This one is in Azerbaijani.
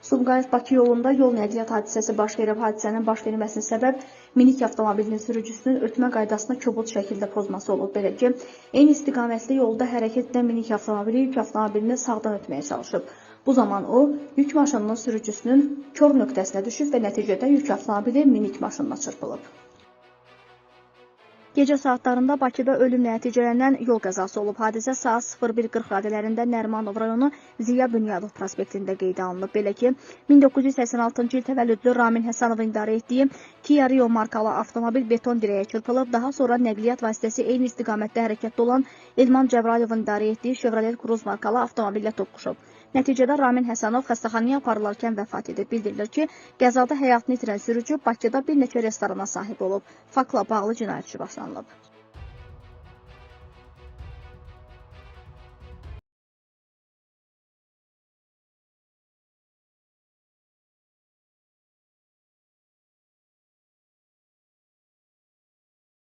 Sumqayıt-Bakı yolunda yol nəqliyyat hadisəsi baş verib. Hadisənin baş verməsinin səbəb minik avtomobilinin sürücüsünün ötmə qaydasını kobud şəkildə pozması olub. Belə ki, eyni istiqamətli yolda hərəkət edən minik avtomobili yük avtomobilini sağdan ötməyə çalışıb. Bu zaman o, yük maşınının sürücüsünün kor nöqtəsinə düşüb və nəticədə yük avtomobili minik maşınına çırpılıb. Gecə saatlarında Bakıda ölümlə nəticələnən yol qəzası olub. Hadisə saat 01:40 radələrində Nərimanov rayonu Ziya Bünyadov prospektində qeydə alınıb. Belə ki, 1986-cı il təvəllüdlü Ramin Həsənovun idarə etdiyi Kia Rio markalı avtomobil beton dirəyə çırpılıb. Daha sonra nəqliyyat vasitəsi eyni istiqamətdə hərəkətdə olan Elman Cəbrayevin idarə etdiyi Chevrolet Cruze markalı avtomobillə toqquşub. Nəticədə Ramin Həsənov xəstəxanaya aparılarkən vəfat edib. Bildirilir ki, qəzada həyatını itirən sürücü Bakıda bir neçə restorana sahib olub. Faktla bağlı cinayət işi başlanılıb.